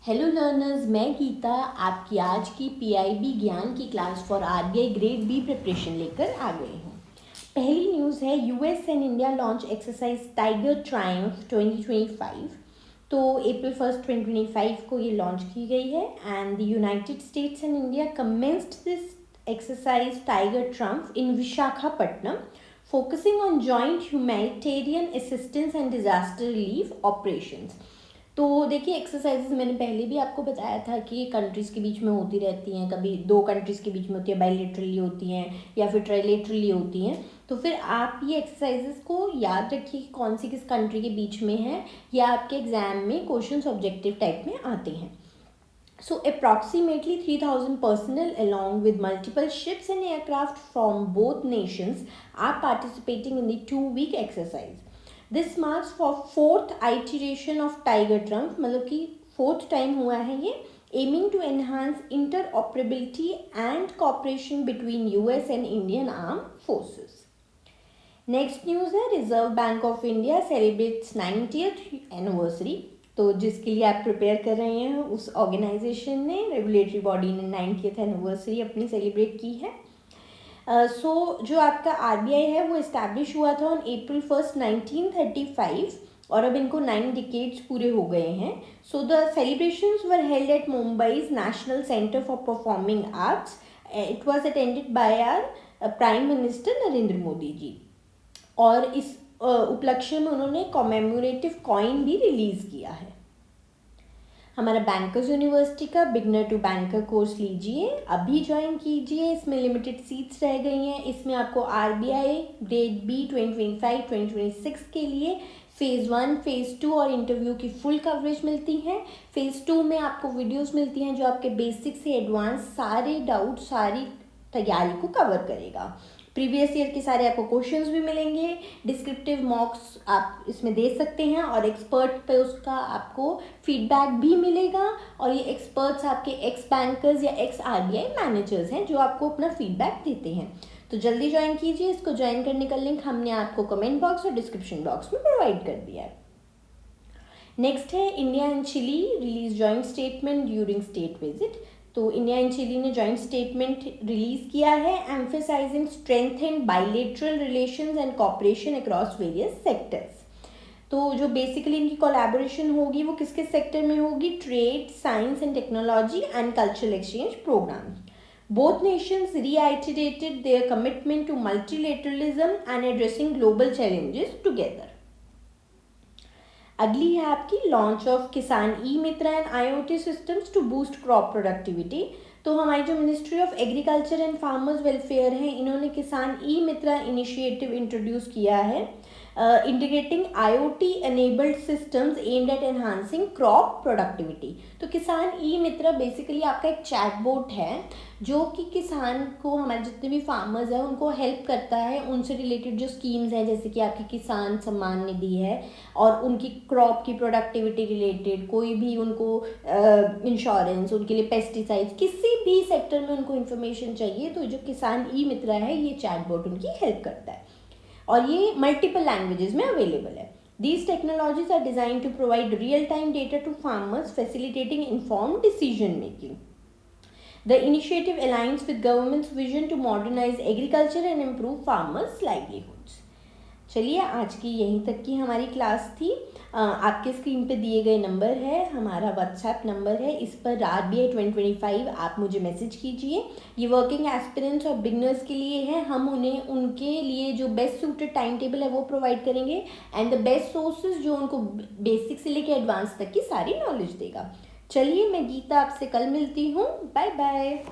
Hello learners, मैं गीता आपकी आज की पीआईबी ज्ञान की class for RBI grade B preparation लेकर आ गई हूँ। पहली न्यूज़ है, US and India launch exercise Tiger Triumph 2025। तो अप्रैल 1 2025 को ये लॉन्च की गई है and the United states and India commenced this exercise Tiger Triumph in Visakhapatnam, focusing on joint humanitarian assistance and disaster relief operations. तो देखिए, एक्सरसाइजेज मैंने पहले भी आपको बताया था कि कंट्रीज़ के बीच में होती रहती हैं, कभी दो कंट्रीज़ के बीच में होती है, बायलैटरली होती हैं या फिर ट्राइलेटरली होती हैं। तो फिर आप ये एक्सरसाइजेज को याद रखिए कि कौन सी किस कंट्री के बीच में है, या आपके एग्जाम में क्वेश्चन ऑब्जेक्टिव टाइप में आते हैं। So approximately 3,000 personnel along with multiple ships and aircraft from both nations are participating in the 2-week exercise. This marks for 4th iteration of Tiger Trump, मतलब कि 4th टाइम हुआ है ये, aiming to enhance interoperability and cooperation between US and Indian armed forces. Next news है, Reserve Bank of India celebrates 90th anniversary. तो जिसके लिए आप प्रिपेयर कर रहे हैं, उस ऑर्गेनाइजेशन ने, रेगुलेटरी बॉडी ने 90th एनिवर्सरी अपनी सेलिब्रेट की है। जो आपका आरबीआई है वो इस्टेब्लिश हुआ था ऑन अप्रैल 1 1935 और अब इनको 9 डिकेड्स पूरे हो गए हैं। So the celebrations were held at Mumbai's National Centre for Performing Arts. It was attended by our prime minister Narendra Modi ji, और इस उपलक्ष्य में उन्होंने कॉमेमोरेटिव कॉइन भी रिलीज़ किया है। हमारा बैंकर्स यूनिवर्सिटी का बिगनर टू बैंकर कोर्स लीजिए, अभी ज्वाइन कीजिए। इसमें लिमिटेड सीट्स रह गई हैं। इसमें आपको आरबीआई ग्रेड बी 2025-2026 के लिए फेज़ 1, फेज़ 2 और इंटरव्यू की फुल कवरेज मिलती है। फेज़ 2 में आपको वीडियोस मिलती हैं जो आपके बेसिक से एडवांस सारे डाउट, सारी तैयारी को कवर करेगा। प्रीवियस ईयर के सारे आपको क्वेश्चंस भी मिलेंगे, डिस्क्रिप्टिव मॉक्स आप इसमें दे सकते हैं और एक्सपर्ट पे उसका आपको फीडबैक भी मिलेगा। और ये एक्सपर्ट्स आपके एक्स बैंकर्स या एक्स आरबीआई मैनेजर्स हैं जो आपको अपना फीडबैक देते हैं। तो जल्दी ज्वाइन कीजिए। इसको ज्वाइन करने का लिंक हमने आपको कमेंट बॉक्स और डिस्क्रिप्शन बॉक्स में प्रोवाइड कर दिया है। नेक्स्ट है, India and Chile release joint statement during state visit. तो इंडिया एंड चिली ने जॉइंट स्टेटमेंट रिलीज किया है, emphasizing strengthened bilateral relations and cooperation across various sectors. तो जो बेसिकली इनकी कोलैबोरेशन होगी वो किस किस सेक्टर में होगी? Trade, science and technology and cultural exchange program. Both nations reiterated their commitment to multilateralism and addressing global challenges together. अगली है आपकी launch of Kisan e Mitra and IoT systems to boost crop productivity. तो हमारी जो Ministry of Agriculture and Farmers Welfare है, इन्होंने Kisan e Mitra initiative introduce किया है, integrating IoT enabled systems aimed at enhancing crop productivity. तो किसान ई मित्रा बेसिकली आपका एक चैटबॉट है जो कि किसान को, हमारे जितने भी फार्मर्स हैं उनको हेल्प करता है, उनसे रिलेटेड जो स्कीम्स हैं जैसे कि आपकी किसान सम्मान निधि है और उनकी क्रॉप की प्रोडक्टिविटी रिलेटेड कोई भी उनको इंश्योरेंस, उनके लिए पेस्टिसाइड्स, किसी भी सेक्टर में उनको इन्फॉर्मेशन चाहिए तो जो किसान ई मित्रा है ये चैटबॉट उनकी हेल्प करता है और ये मल्टीपल लैंग्वेजेस में अवेलेबल है। These technologies are designed to provide real-time data to farmers, facilitating informed decision making. The initiative aligns with government's vision to modernize agriculture and improve farmers' livelihoods. चलिए, आज की यहीं तक की हमारी क्लास थी। आपके स्क्रीन पे दिए गए नंबर है, हमारा व्हाट्सएप नंबर है, इस पर आरबीआई 2025 आप मुझे मैसेज कीजिए। ये वर्किंग एस्पिरेंट्स और बिगनर्स के लिए है, हम उन्हें उनके लिए जो बेस्ट सूटेड टाइम टेबल है वो प्रोवाइड करेंगे एंड द बेस्ट सोर्सेज जो उनको बेसिक से लेकर एडवांस तक की सारी नॉलेज देगा। चलिए, मैं गीता आपसे कल मिलती हूँ। Bye bye.